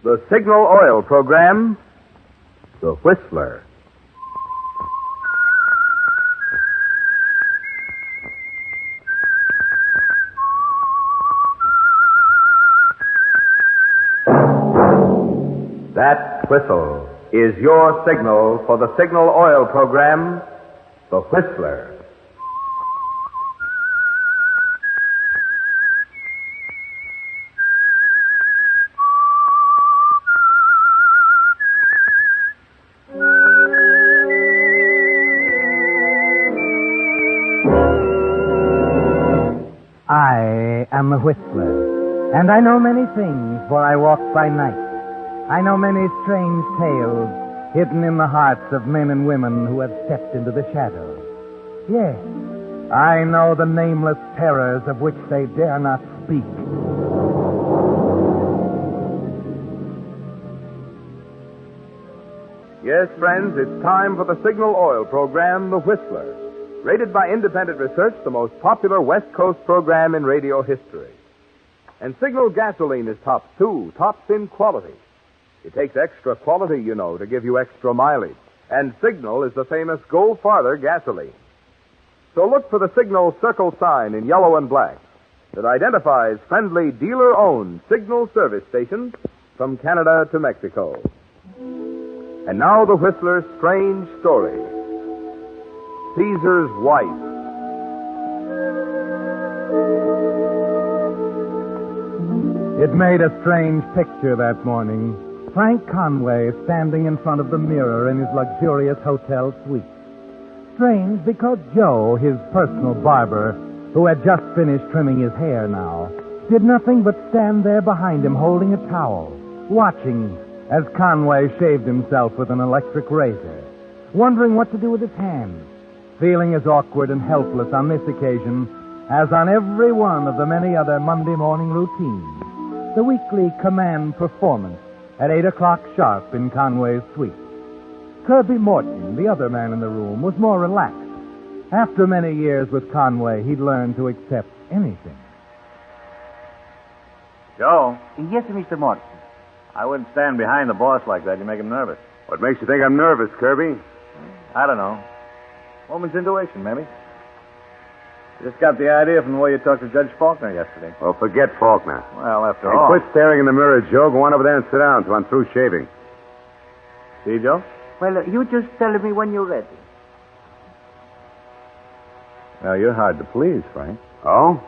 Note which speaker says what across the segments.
Speaker 1: The Signal Oil program, The Whistler. That whistle is your signal for the Signal Oil program, The Whistler.
Speaker 2: I am the Whistler, and I know many things, for I walk by night. I know many strange tales hidden in the hearts of men and women who have stepped into the shadows. Yes, I know the nameless terrors of which they dare not speak.
Speaker 1: Yes, friends, it's time for the Signal Oil program, The Whistler. Rated by independent research, the most popular West Coast program in radio history. And Signal gasoline is tops, too, tops in quality. It takes extra quality, you know, to give you extra mileage. And Signal is the famous Go Farther gasoline. So look for the Signal circle sign in yellow and black that identifies friendly dealer-owned Signal service stations from Canada to Mexico. And now the Whistler's strange story. Caesar's wife.
Speaker 2: It made a strange picture that morning. Frank Conway standing in front of the mirror in his luxurious hotel suite. Strange because Joe, his personal barber, who had just finished trimming his hair now, did nothing but stand there behind him holding a towel, watching as Conway shaved himself with an electric razor, wondering what to do with his hands, feeling as awkward and helpless on this occasion as on every one of the many other Monday morning routines. The weekly command performance at 8 o'clock sharp in Conway's suite. Kirby Morton, the other man in the room, was more relaxed. After many years with Conway, he'd learned to accept anything.
Speaker 3: Joe,
Speaker 4: Yes, Mr. Morton.
Speaker 3: I wouldn't stand behind the boss like that. You make him nervous.
Speaker 5: What makes you think I'm nervous, Kirby?
Speaker 3: I don't know. Woman's intuition, maybe. Just got the idea from the way you talked to Judge Faulkner yesterday.
Speaker 5: Well, forget Faulkner.
Speaker 3: Well, after
Speaker 5: Hey,
Speaker 3: all.
Speaker 5: quit staring in the mirror, Joe. Go on over there and sit down till I'm through shaving.
Speaker 3: See, Joe?
Speaker 4: Well, you just tell me when you're ready.
Speaker 3: Well, you're hard to please, Frank.
Speaker 5: Oh?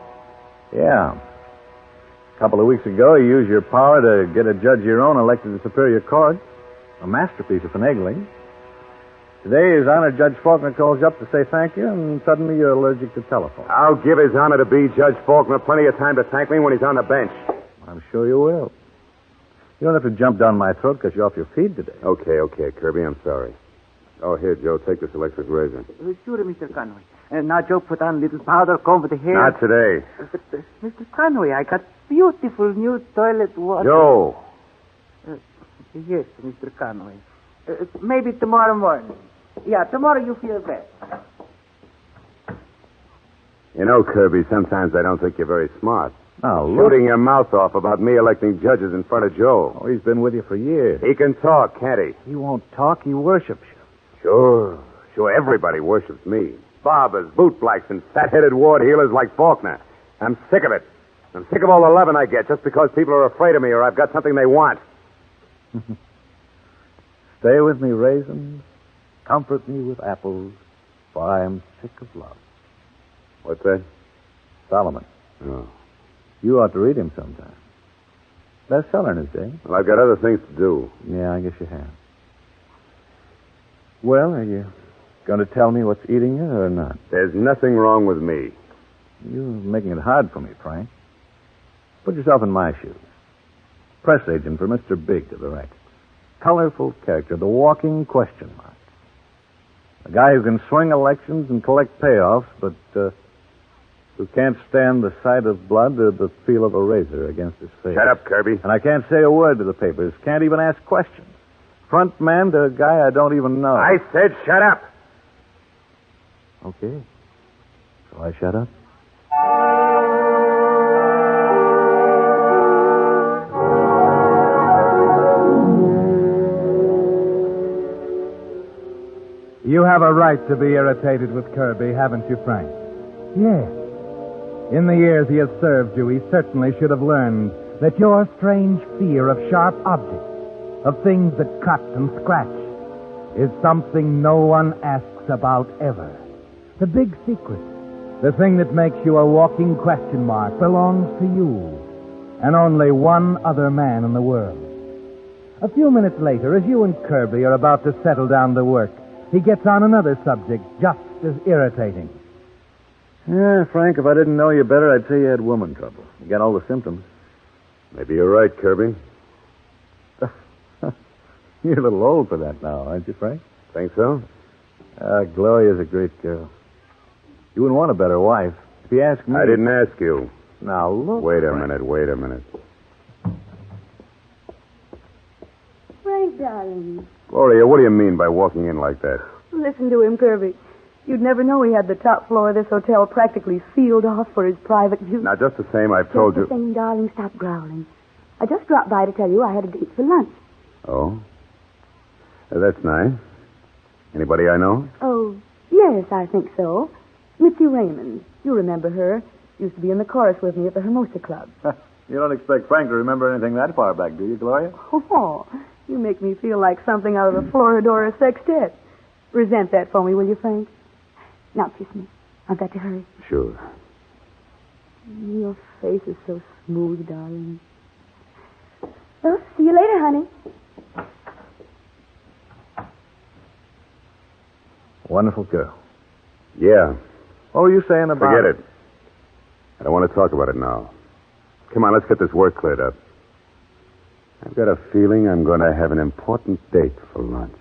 Speaker 3: Yeah. A couple of weeks ago, you used your power to get a judge of your own elected to Superior Court. A masterpiece of finagling. Today, His Honor Judge Faulkner calls you up to say thank you, and suddenly you're allergic to telephone.
Speaker 5: I'll give His Honor to be Judge Faulkner plenty of time to thank me when he's on the bench.
Speaker 3: I'm sure you will. You don't have to jump down my throat because you're off your feed today.
Speaker 5: Okay, Kirby, I'm sorry. Oh, here, Joe, take this electric razor.
Speaker 4: Sure, Mr. Conway. Now, Joe, put on a little powder, comb the hair.
Speaker 5: Not today.
Speaker 4: But, Mr. Conway, I got beautiful new toilet water.
Speaker 5: Joe!
Speaker 4: Yes, Mr. Conway. Maybe tomorrow morning. Yeah, tomorrow you feel better.
Speaker 5: You know, Kirby, sometimes I don't think you're very smart.
Speaker 3: Oh, look.
Speaker 5: Shooting your mouth off about me electing judges in front of Joe.
Speaker 3: Oh, he's been with you for years.
Speaker 5: He can talk, can't he?
Speaker 3: He won't talk. He worships you.
Speaker 5: Sure, everybody worships me. Barbers, bootblacks, and fat-headed ward healers like Faulkner. I'm sick of it. I'm sick of all the loving I get just because people are afraid of me or I've got something they want.
Speaker 3: Stay with me, raisins. Comfort me with apples, for I am sick of love.
Speaker 5: What's that?
Speaker 3: Solomon.
Speaker 5: Oh.
Speaker 3: You ought to read him sometime. Bestseller in his day.
Speaker 5: Well, I've got other things to do.
Speaker 3: Yeah, I guess you have. Well, are you going to tell me what's eating you or not?
Speaker 5: There's nothing wrong with me.
Speaker 3: You're making it hard for me, Frank. Put yourself in my shoes. Press agent for Mr. Big of the Records. Colorful character, the walking question mark. A guy who can swing elections and collect payoffs, but who can't stand the sight of blood or the feel of a razor against his face.
Speaker 5: Shut up, Kirby.
Speaker 3: And I can't say a word to the papers. Can't even ask questions. Front man to a guy I don't even know.
Speaker 5: I said shut up.
Speaker 3: Okay. So I shut up?
Speaker 2: You have a right to be irritated with Kirby, haven't you, Frank? Yes. In the years he has served you, he certainly should have learned that your strange fear of sharp objects, of things that cut and scratch, is something no one asks about ever. The big secret, the thing that makes you a walking question mark, belongs to you and only one other man in the world. A few minutes later, as you and Kirby are about to settle down to work, he gets on another subject just as irritating.
Speaker 3: Yeah, Frank, if I didn't know you better, I'd say you had woman trouble. You got all the symptoms.
Speaker 5: Maybe you're right, Kirby.
Speaker 3: You're a little old for that now, aren't you, Frank?
Speaker 5: Think so?
Speaker 3: Gloria's a great girl. You wouldn't want a better wife. If you ask me...
Speaker 5: I didn't ask you.
Speaker 3: Now, look...
Speaker 5: Wait a
Speaker 3: Frank.
Speaker 5: minute.
Speaker 6: Frank, darling.
Speaker 5: Gloria, what do you mean by walking in like that?
Speaker 6: Listen to him, Kirby. You'd never know he had the top floor of this hotel practically sealed off for his private use.
Speaker 5: Now, just the same, I've told you...
Speaker 6: Just the same, darling, stop growling. I just dropped by to tell you I had a date for lunch.
Speaker 5: Oh? That's nice. Anybody I know?
Speaker 6: Oh, yes, I think so. Mitzi Raymond. You remember her. Used to be in the chorus with me at the Hermosa Club.
Speaker 3: You don't expect Frank to remember anything that far back, do you, Gloria?
Speaker 6: Oh, you make me feel like something out of the Floridora Sextet. Resent that for me, will you, Frank? Now kiss me. I've got to hurry.
Speaker 5: Sure.
Speaker 6: Your face is so smooth, darling. Well, see you later, honey.
Speaker 3: Wonderful girl.
Speaker 5: Yeah.
Speaker 3: What were you saying about...
Speaker 5: Forget it. I don't want to talk about it now. Come on, let's get this work cleared up. I've got a feeling I'm going to have an important date for lunch.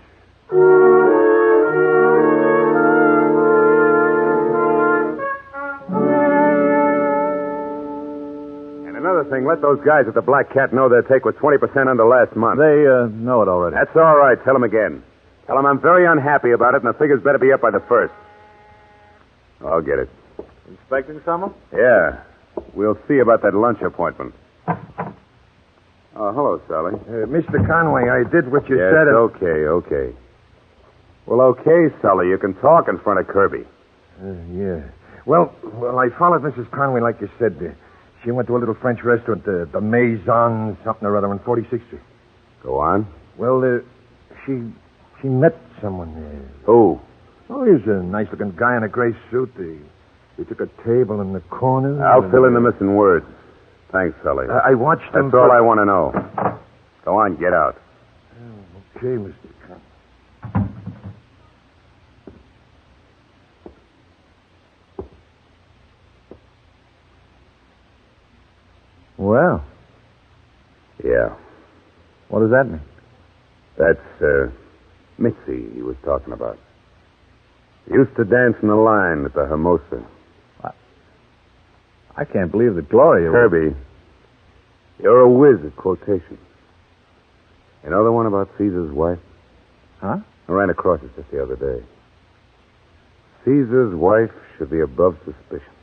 Speaker 5: And another thing, let those guys at the Black Cat know their take was 20% under last month.
Speaker 3: They know it already.
Speaker 5: That's all right. Tell them again. Tell them I'm very unhappy about it, and the figures better be up by the 1st. I'll get it.
Speaker 3: Expecting someone?
Speaker 5: Yeah. We'll see about that lunch appointment. Oh, hello, Sally.
Speaker 7: Mr. Conway, I did what you
Speaker 5: Yes,
Speaker 7: said.
Speaker 5: Okay. Well, okay, Sully. You can talk in front of Kirby.
Speaker 7: Yeah. Well, I followed Mrs. Conway like you said. She went to a little French restaurant, the Maison something or other on 46th Street.
Speaker 5: Go on.
Speaker 7: Well, she met someone there.
Speaker 5: Who?
Speaker 7: Oh, he was a nice-looking guy in a gray suit. They took a table in the corner.
Speaker 5: I'll fill in the missing words. Thanks, Sully.
Speaker 7: I watched them.
Speaker 5: That's all I want to know. Go on, get out.
Speaker 7: Okay, Mr. Conway.
Speaker 3: Well,
Speaker 5: Yeah.
Speaker 3: what does that mean?
Speaker 5: That's, Mitzi he was talking about. Used to dance in the line at the Hermosa.
Speaker 3: I can't believe that Gloria...
Speaker 5: Kirby, you're a whiz at quotations. You know the one about Caesar's wife?
Speaker 3: Huh?
Speaker 5: I ran across it just the other day. Caesar's wife should be above suspicion.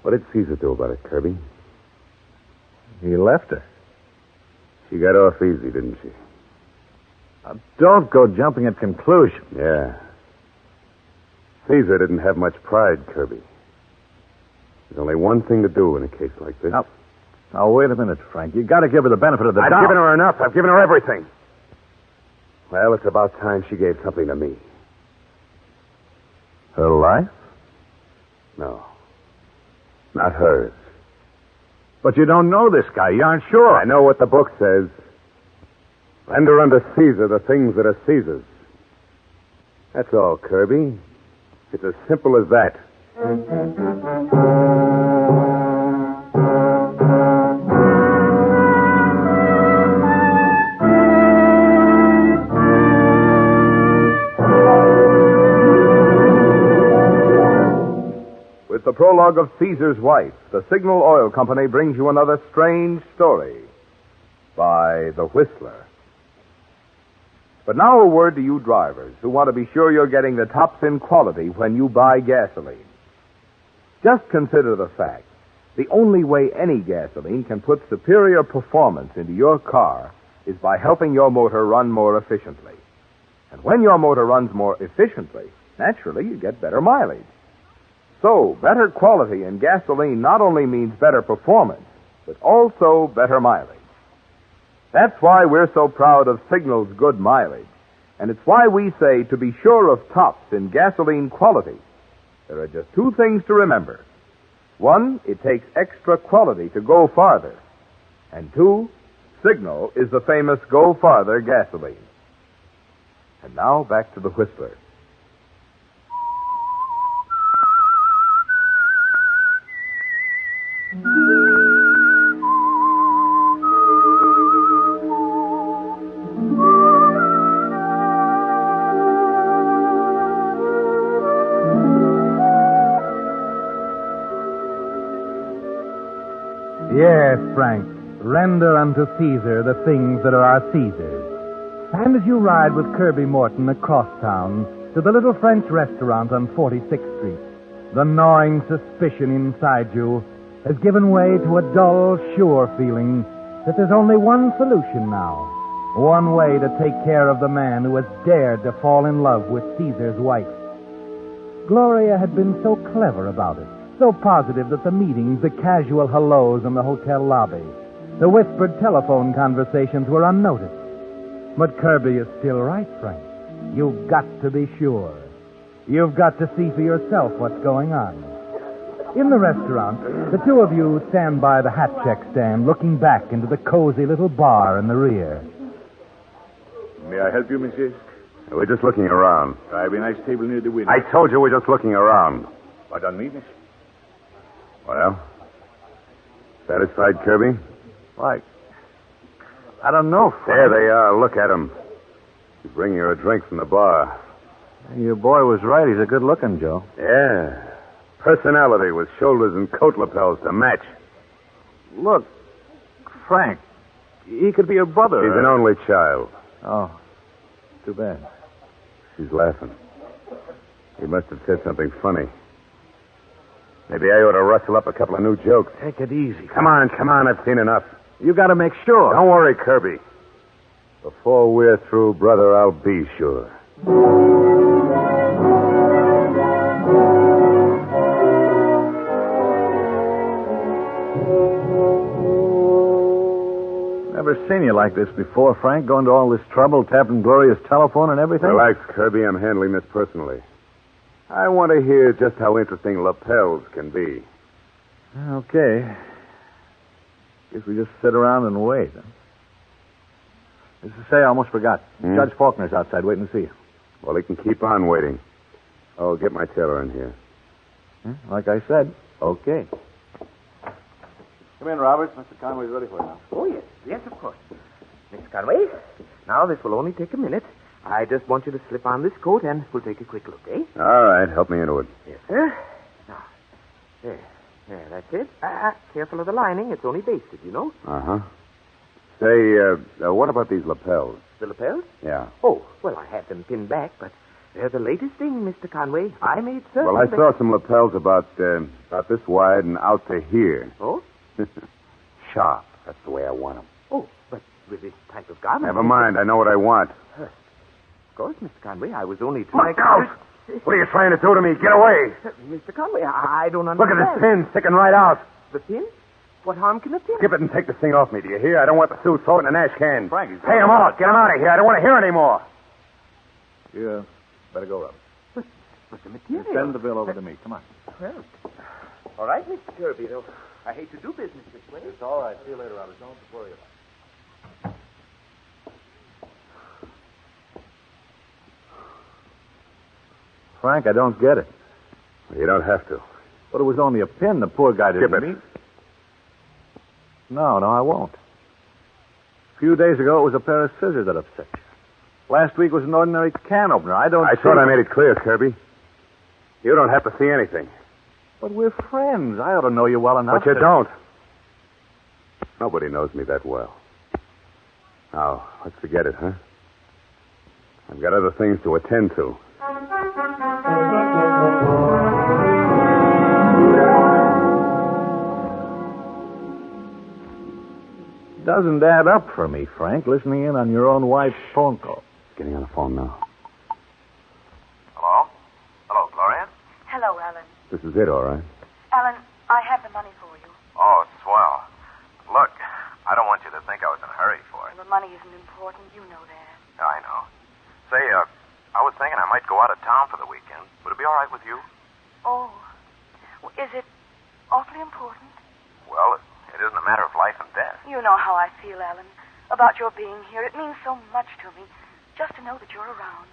Speaker 5: What did Caesar do about it, Kirby?
Speaker 3: He left her.
Speaker 5: She got off easy, didn't she?
Speaker 3: Don't go jumping at conclusions.
Speaker 5: Yeah. Caesar didn't have much pride, Kirby. There's only one thing to do in a case like this.
Speaker 3: Now, wait a minute, Frank. You got to give her the benefit of the doubt.
Speaker 5: I've given her enough. I've given her everything. Well, it's about time she gave something to me.
Speaker 3: Her life?
Speaker 5: No. Not hers.
Speaker 3: But you don't know this guy. You aren't sure.
Speaker 5: I know what the book says. Render unto Caesar the things that are Caesar's. That's all, Kirby. It's as simple as that.
Speaker 1: With the prologue of Caesar's Wife, the Signal Oil Company brings you another strange story by The Whistler. But now a word to you drivers who want to be sure you're getting the tops in quality when you buy gasoline. Just consider the fact, the only way any gasoline can put superior performance into your car is by helping your motor run more efficiently. And when your motor runs more efficiently, naturally you get better mileage. So, better quality in gasoline not only means better performance, but also better mileage. That's why we're so proud of Signal's good mileage. And it's why we say to be sure of tops in gasoline quality, there are just two things to remember. One, it takes extra quality to go farther. And two, Signal is the famous Go Farther gasoline. And now back to the Whistler.
Speaker 2: Yes, Frank. Render unto Caesar the things that are our Caesar's. And as you ride with Kirby Morton across town to the little French restaurant on 46th Street, the gnawing suspicion inside you has given way to a dull, sure feeling that there's only one solution now. One way to take care of the man who has dared to fall in love with Caesar's wife. Gloria had been so clever about it, so positive that the meetings, the casual hellos in the hotel lobby, the whispered telephone conversations were unnoticed. But Kirby is still right, Frank. You've got to be sure. You've got to see for yourself what's going on. In the restaurant, the two of you stand by the hat check stand, looking back into the cozy little bar in the rear.
Speaker 5: May I help you, Mrs.? We're just looking around.
Speaker 3: I have a nice table near the window.
Speaker 5: I told you we're just looking around.
Speaker 3: Pardon me, miss?
Speaker 5: Well, satisfied, Kirby?
Speaker 3: Why, I don't know, Frank.
Speaker 5: There they are. Look at them. He's bringing her a drink from the bar.
Speaker 3: Your boy was right. He's a good-looking Joe.
Speaker 5: Yeah. Personality with shoulders and coat lapels to match.
Speaker 3: Look, Frank, he could be your brother.
Speaker 5: He's an only child.
Speaker 3: Oh, too bad.
Speaker 5: She's laughing. He must have said something funny. Maybe I ought to rustle up a couple of new jokes.
Speaker 3: Take it easy.
Speaker 5: Come on. I've seen enough.
Speaker 3: You got to make sure.
Speaker 5: Don't worry, Kirby. Before we're through, brother, I'll be sure.
Speaker 3: Never seen you like this before, Frank, going to all this trouble, tapping Gloria's telephone and everything.
Speaker 5: Relax, Kirby. I'm handling this personally. I want to hear just how interesting lapels can be.
Speaker 3: Okay. Guess we just sit around and wait. Huh? As to say, I almost forgot. Judge Faulkner's outside waiting to see you.
Speaker 5: Well, he can keep on waiting. Oh, get my tailor in here.
Speaker 3: Like I said, okay. Come in, Roberts. Mr. Conway's ready for you now.
Speaker 4: Oh, yes. Yes, of course. Mr. Conway, now this will only take a minute. I just want you to slip on this coat and we'll take a quick look, eh?
Speaker 5: All right, help me into it.
Speaker 4: Yes, sir. Now, there, that's it. Careful of the lining. It's only basted, you know.
Speaker 5: Uh-huh. Say, what about these lapels?
Speaker 4: The lapels?
Speaker 5: Yeah.
Speaker 4: Oh, well, I had them pinned back, but they're the latest thing, Mr. Conway. I made certain.
Speaker 5: Well, I saw some lapels about this wide and out to here.
Speaker 4: Oh?
Speaker 5: Sharp. That's the way I want them.
Speaker 4: Oh, but with this type of garment...
Speaker 5: Never mind. I know what I want.
Speaker 4: Of course, Mr. Conway. I was only trying...
Speaker 5: Look out! What are you trying to do to me? Get away!
Speaker 4: Mr. Conway, I don't
Speaker 5: Look
Speaker 4: understand.
Speaker 5: at this pin sticking right out.
Speaker 4: The pin? What harm can a pin?
Speaker 5: Skip it and take this thing off me, do you hear? I don't want the suit floating in an ash can.
Speaker 3: Frank, he's...
Speaker 5: Pay him out. Get him out of here. I don't want to hear anymore.
Speaker 3: You better go, Roberts.
Speaker 4: But the material...
Speaker 3: Send the bill over to me. Come on.
Speaker 4: Well, all right, Mr. Kirby, though. I hate to do business this way.
Speaker 3: It's all right. See you later, Roberts. Don't worry about it. Frank, I don't get it.
Speaker 5: You don't have to.
Speaker 3: But it was only a pin. The poor guy didn't
Speaker 5: Skip it.
Speaker 3: need. No, I won't. A few days ago, it was a pair of scissors that upset you. Last week was an ordinary can opener. I
Speaker 5: thought I made it clear, Kirby. You don't have to see anything.
Speaker 3: But we're friends. I ought to know you well enough.
Speaker 5: But you don't. Nobody knows me that well. Now, let's forget it, huh? I've got other things to attend to.
Speaker 3: Doesn't add up for me, Frank, listening in on your own wife's phone call.
Speaker 5: Getting on the phone now. This is it, all right.
Speaker 8: Alan, I have the money for you.
Speaker 3: Oh, swell. Look, I don't want you to think I was in a hurry for it.
Speaker 8: The money isn't important. You know that.
Speaker 3: I know. Say, I was thinking I might go out of town for the weekend. Would it be all right with you?
Speaker 8: Oh. Well, is it awfully important?
Speaker 3: Well, it isn't a matter of life and death.
Speaker 8: You know how I feel, Alan, about your being here. It means so much to me just to know that you're around.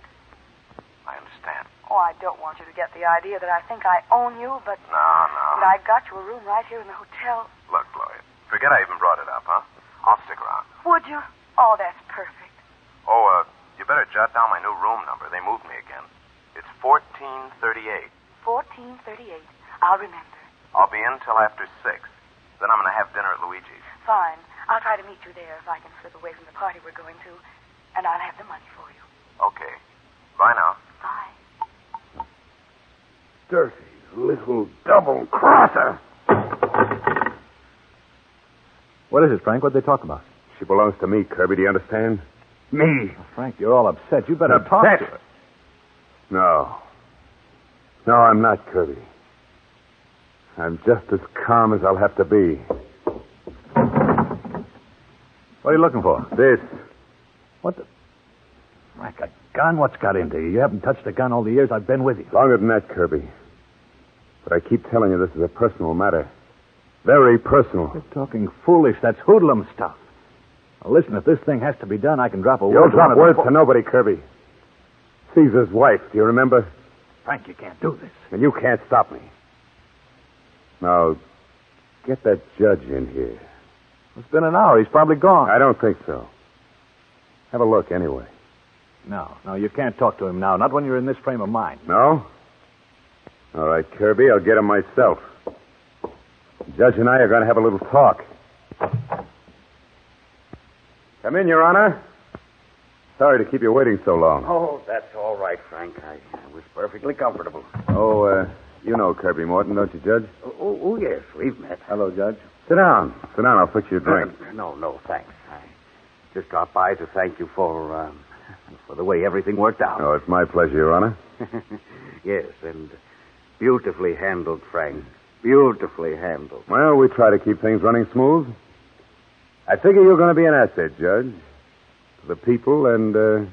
Speaker 3: I understand.
Speaker 8: Oh, I don't want you to get the idea that I think I own you, but...
Speaker 3: No.
Speaker 8: But I got you a room right here in the hotel.
Speaker 3: Look, Lloyd, forget I even brought it up, huh? I'll stick around.
Speaker 8: Would you? Oh, that's perfect.
Speaker 3: Oh, you better jot down my new room number. They moved me again. It's 1438.
Speaker 8: 1438. I'll remember.
Speaker 3: I'll be in till after 6. Then I'm going to have dinner at Luigi's.
Speaker 8: Fine. I'll try to meet you there if I can slip away from the party we're going to. And I'll have the money for you.
Speaker 3: Okay. Bye now.
Speaker 8: Bye.
Speaker 5: Dirty little double-crosser.
Speaker 3: What is it, Frank? What'd they talk about?
Speaker 5: She belongs to me, Kirby. Do you understand? Me.
Speaker 3: Frank, you're all upset. You better talk to her.
Speaker 5: No. No, I'm not, Kirby. I'm just as calm as I'll have to be.
Speaker 3: What are you looking for?
Speaker 5: This.
Speaker 3: What the... Frank, a gun? What's got into you? You haven't touched a gun all the years I've been with you.
Speaker 5: Longer than that, Kirby. But I keep telling you this is a personal matter. Very personal.
Speaker 3: You're talking foolish. That's hoodlum stuff. Now, listen, if this thing has to be done, I can drop a word.
Speaker 5: You'll drop words to nobody, Kirby. Caesar's wife, do you remember?
Speaker 3: Frank, you can't do this.
Speaker 5: And you can't stop me. Now, get that judge in here.
Speaker 3: It's been an hour. He's probably gone.
Speaker 5: I don't think so. Have a look, anyway.
Speaker 3: No, you can't talk to him now. Not when you're in this frame of mind.
Speaker 5: No? All right, Kirby, I'll get him myself. The judge and I are going to have a little talk. Come in, Your Honor. Sorry to keep you waiting so long.
Speaker 9: Oh, that's all right, Frank. I was perfectly comfortable.
Speaker 5: Oh, you know Kirby Morton, don't you, Judge?
Speaker 9: Oh, yes, we've met.
Speaker 5: Hello, Judge. Sit down. Sit down. I'll fix you a drink.
Speaker 9: No, thanks. I just dropped by to thank you for the way everything worked out.
Speaker 5: Oh, it's my pleasure, Your Honor.
Speaker 9: Yes, and beautifully handled, Frank. Beautifully handled.
Speaker 5: Well, we try to keep things running smooth. I figure you're going to be an asset, Judge. To the people and to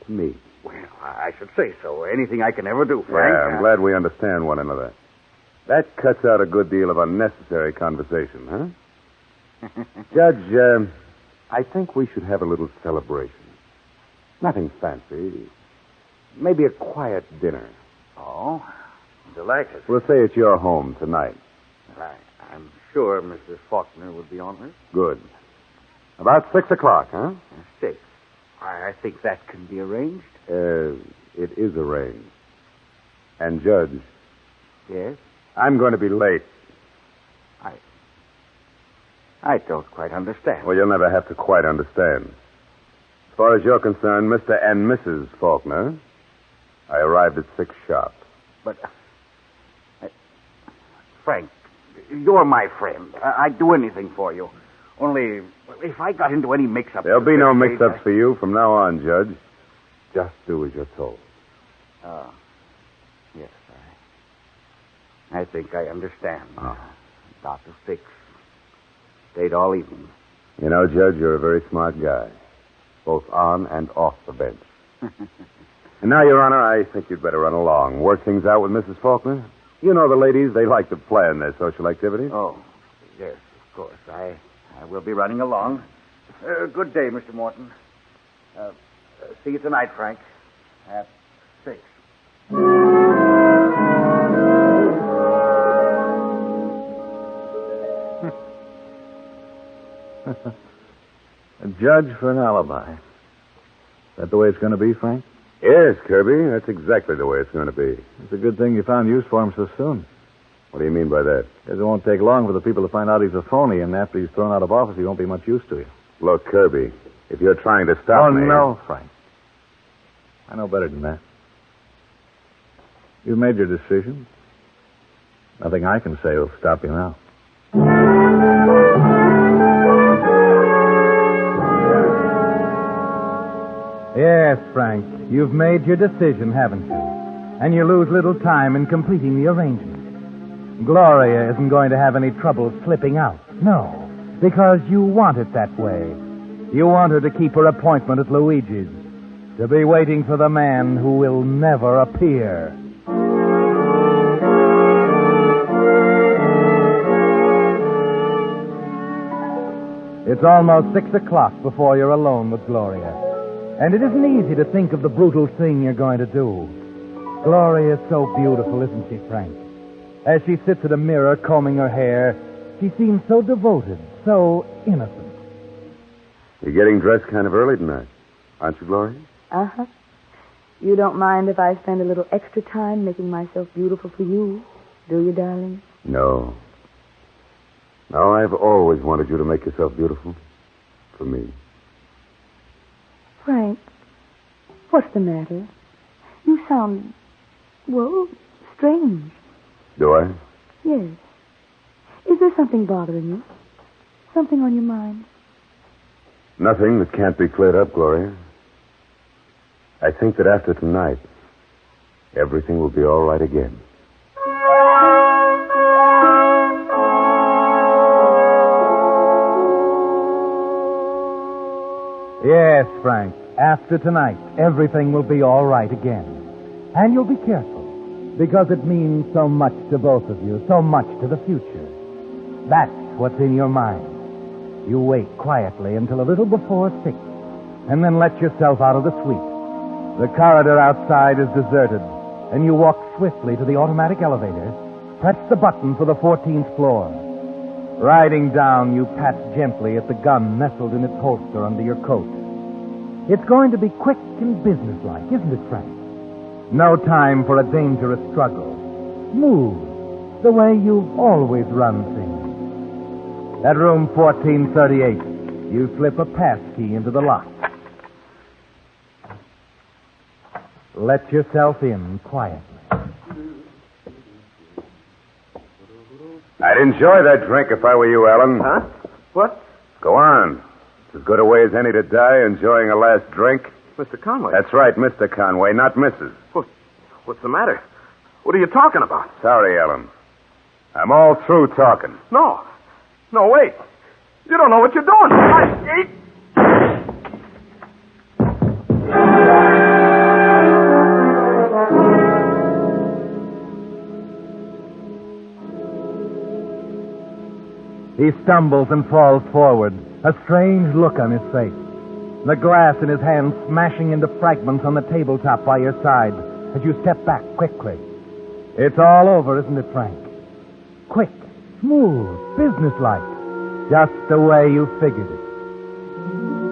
Speaker 5: me.
Speaker 9: Well, I should say so. Anything I can ever do, Frank.
Speaker 5: Yeah, I'm glad we understand one another. That cuts out a good deal of unnecessary conversation, huh? Judge, I think we should have a little celebration. Nothing fancy. Maybe a quiet dinner.
Speaker 9: Oh, delighted.
Speaker 5: We'll say it's your home tonight.
Speaker 9: I'm sure Mrs. Faulkner would be honored.
Speaker 5: Good. About 6 o'clock, huh?
Speaker 9: 6. I think that can be arranged.
Speaker 5: It is arranged. And, Judge.
Speaker 9: Yes?
Speaker 5: I'm going to be late.
Speaker 9: I don't quite understand.
Speaker 5: Well, you'll never have to quite understand. As far as you're concerned, Mr. and Mrs. Faulkner, I arrived at 6 sharp.
Speaker 9: But, Frank, you're my friend. I'd do anything for you. Only, if I got into any mix-up...
Speaker 5: There'll be no mix-ups for you from now on, Judge. Just do as you're told.
Speaker 9: Yes, I think I understand. About to 6. Stayed all evening.
Speaker 5: You know, Judge, you're a very smart guy. Both on and off the bench. And now, Your Honor, I think you'd better run along. Work things out with Mrs. Faulkner. You know the ladies, they like to plan their social activities.
Speaker 9: Oh, yes, of course. I will be running along. Good day, Mr. Morton. See you tonight, Frank. At 6.
Speaker 3: A judge for an alibi. Is that the way it's going to be, Frank?
Speaker 5: Yes, Kirby. That's exactly the way it's going to be.
Speaker 3: It's a good thing you found use for him so soon.
Speaker 5: What do you mean by that?
Speaker 3: Because it won't take long for the people to find out he's a phony, and after he's thrown out of office, he won't be much use to you.
Speaker 5: Look, Kirby, if you're trying to stop me...
Speaker 3: Oh, no, Frank. I know better than that. You've made your decision. Nothing I can say will stop you now.
Speaker 2: Yes, Frank, you've made your decision, haven't you? And you lose little time in completing the arrangements. Gloria isn't going to have any trouble slipping out. No, because you want it that way. You want her to keep her appointment at Luigi's, to be waiting for the man who will never appear. It's almost 6 o'clock before you're alone with Gloria. And it isn't easy to think of the brutal thing you're going to do. Gloria's so beautiful, isn't she, Frank? As she sits at a mirror combing her hair, she seems so devoted, so innocent.
Speaker 5: You're getting dressed kind of early tonight, aren't you, Gloria?
Speaker 6: Uh-huh. You don't mind if I spend a little extra time making myself beautiful for you, do you, darling?
Speaker 5: No. No, I've always wanted you to make yourself beautiful. For me.
Speaker 6: Frank, what's the matter? You sound, well, strange.
Speaker 5: Do I?
Speaker 6: Yes. Is there something bothering you? Something on your mind?
Speaker 5: Nothing that can't be cleared up, Gloria. I think that after tonight, everything will be all right again.
Speaker 2: Yes, Frank. After tonight, everything will be all right again. And you'll be careful, because it means so much to both of you, so much to the future. That's what's in your mind. You wait quietly until a little before 6, and then let yourself out of the suite. The corridor outside is deserted, and you walk swiftly to the automatic elevator, press the button for the 14th floor. Riding down, you pat gently at the gun nestled in its holster under your coat. It's going to be quick and businesslike, isn't it, Frank? No time for a dangerous struggle. Smooth, the way you've always run things. At room 1438, you slip a pass key into the lock. Let yourself in quietly.
Speaker 5: I'd enjoy that drink if I were you, Alan.
Speaker 4: Huh? What?
Speaker 5: Go on. It's as good a way as any to die, enjoying a last drink.
Speaker 4: Mr. Conway.
Speaker 5: That's right, Mr. Conway, not Mrs.
Speaker 4: What's the matter? What are you talking about?
Speaker 5: Sorry, Alan. I'm all through talking.
Speaker 4: No, wait. You don't know what you're doing.
Speaker 2: He stumbles and falls forward, a strange look on his face. The glass in his hand smashing into fragments on the tabletop by your side as you step back quickly. It's all over, isn't it, Frank? Quick, smooth, businesslike, just the way you figured it.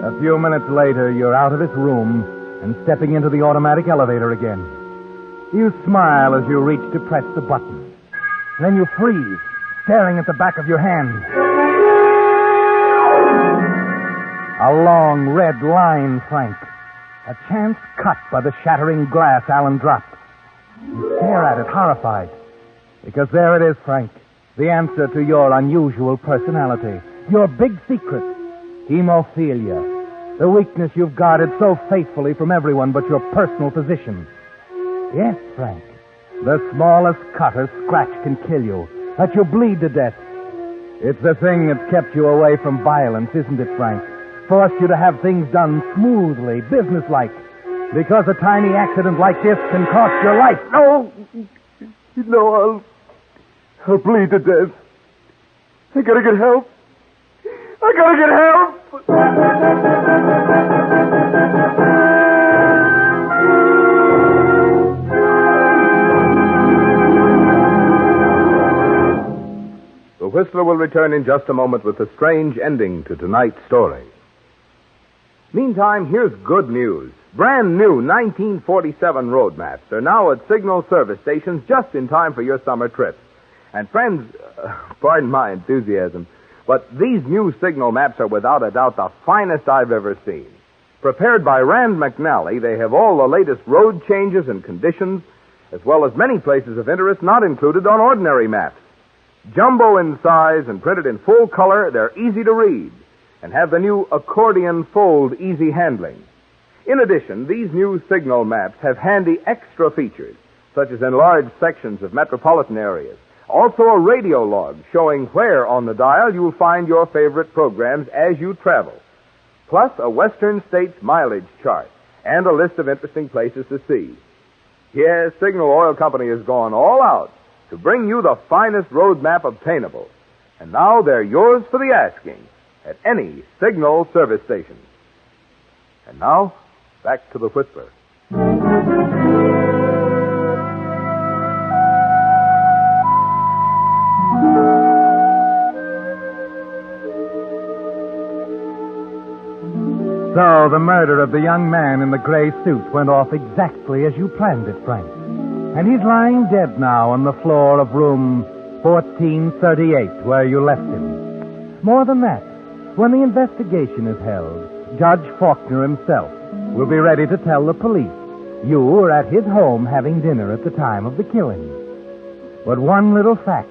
Speaker 2: A few minutes later, you're out of his room and stepping into the automatic elevator again. You smile as you reach to press the button. Then you freeze, staring at the back of your hand. A long red line, Frank. A chance cut by the shattering glass Alan dropped. You stare at it, horrified. Because there it is, Frank. The answer to your unusual personality. Your big secret. Hemophilia. The weakness you've guarded so faithfully from everyone but your personal physician. Yes, Frank. The smallest cut or scratch can kill you. Let you bleed to death. It's the thing that's kept you away from violence, isn't it, Frank? Forced you to have things done smoothly, businesslike. Because a tiny accident like this can cost your life.
Speaker 5: No, I'll bleed to death. I gotta get help.
Speaker 1: The Whistler will return in just a moment with a strange ending to tonight's story. Meantime, here's good news. Brand new 1947 road maps are now at signal service stations just in time for your summer trips. And friends, pardon my enthusiasm, but these new signal maps are without a doubt the finest I've ever seen. Prepared by Rand McNally, they have all the latest road changes and conditions, as well as many places of interest not included on ordinary maps. Jumbo in size and printed in full color, they're easy to read and have the new accordion fold easy handling. In addition, these new signal maps have handy extra features, such as enlarged sections of metropolitan areas, Also a radio log showing where on the dial you'll find your favorite programs as you travel. Plus a Western States mileage chart and a list of interesting places to see. Yes, Signal Oil Company has gone all out to bring you the finest road map obtainable. And now they're yours for the asking at any Signal service station. And now, back to the Whistler.
Speaker 2: So the murder of the young man in the gray suit went off exactly as you planned it, Frank. And he's lying dead now on the floor of room 1438, where you left him. More than that, when the investigation is held, Judge Faulkner himself will be ready to tell the police you were at his home having dinner at the time of the killing. But one little fact,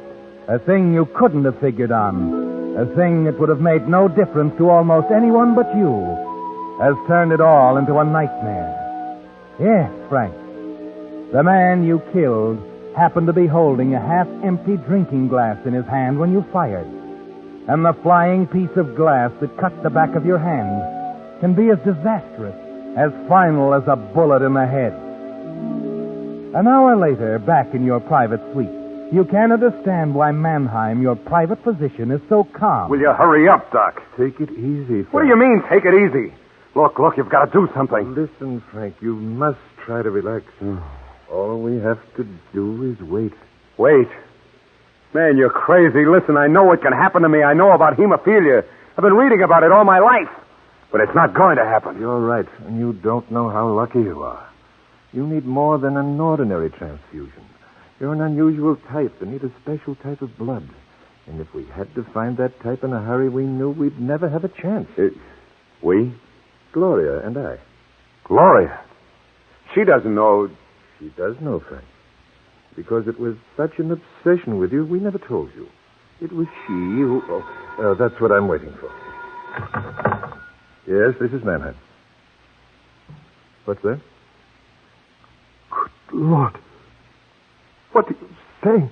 Speaker 2: a thing you couldn't have figured on, a thing that would have made no difference to almost anyone but you, has turned it all into a nightmare. Yes, Frank. The man you killed happened to be holding a half-empty drinking glass in his hand when you fired. And the flying piece of glass that cut the back of your hand can be as disastrous, as final as a bullet in the head. An hour later, back in your private suite, you can't understand why Mannheim, your private physician, is so calm.
Speaker 5: Will you hurry up, Doc?
Speaker 7: Take it easy, Frank.
Speaker 5: What do you mean, take it easy? Look, you've got to do something.
Speaker 7: Listen, Frank, you must try to relax. All we have to do is wait.
Speaker 5: Wait. Man, you're crazy. Listen, I know what can happen to me. I know about hemophilia. I've been reading about it all my life. But it's not going to happen.
Speaker 7: You're right, and you don't know how lucky you are. You need more than an ordinary transfusion. You're an unusual type and need a special type of blood. And if we had to find that type in a hurry, we knew we'd never have a chance.
Speaker 5: We?
Speaker 7: Gloria and I.
Speaker 5: Gloria? She doesn't know.
Speaker 7: She does know, Frank. Because it was such an obsession with you, we never told you. It was she who... that's what I'm waiting for. Yes, this is Mannheim. What's that?
Speaker 5: Good Lord. What are you saying?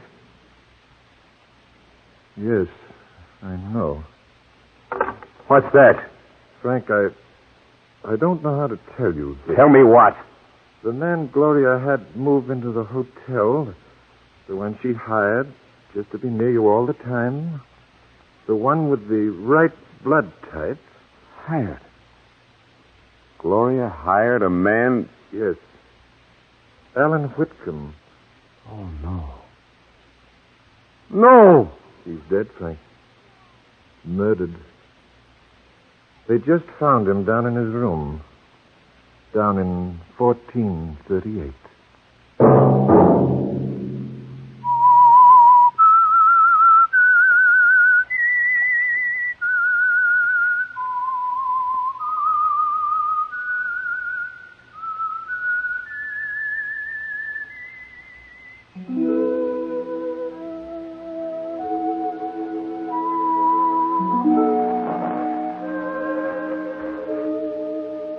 Speaker 7: Yes, I know.
Speaker 5: What's that?
Speaker 7: Frank, I don't know how to tell you this.
Speaker 5: Tell me what?
Speaker 7: The man Gloria had move into the hotel, the one she hired just to be near you all the time, the one with the right blood type.
Speaker 5: Hired? Gloria hired a man?
Speaker 7: Yes. Alan Whitcomb.
Speaker 5: Oh, no. No!
Speaker 7: He's dead, Frank. Murdered. They just found him down in his room. Down in 1438.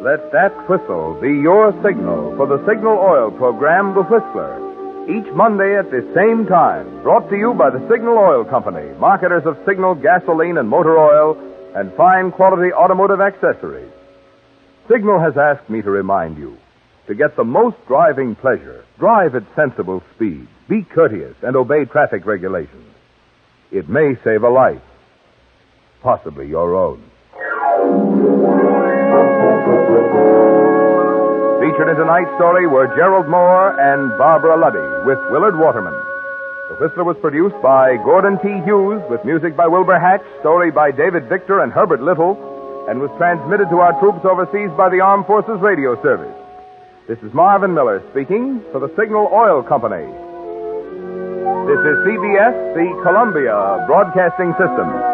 Speaker 1: Let that whistle be your signal for the Signal Oil program, The Whistler. Each Monday at the same time, brought to you by the Signal Oil Company, marketers of Signal gasoline and motor oil and fine quality automotive accessories. Signal has asked me to remind you, to get the most driving pleasure, drive at sensible speeds, be courteous, and obey traffic regulations. It may save a life, possibly your own. Featured in tonight's story were Gerald Moore and Barbara Luddy with Willard Waterman. The Whistler was produced by Gordon T. Hughes with music by Wilbur Hatch, story by David Victor and Herbert Little, and was transmitted to our troops overseas by the Armed Forces Radio Service. This is Marvin Miller speaking for the Signal Oil Company. This is CBS, the Columbia Broadcasting System.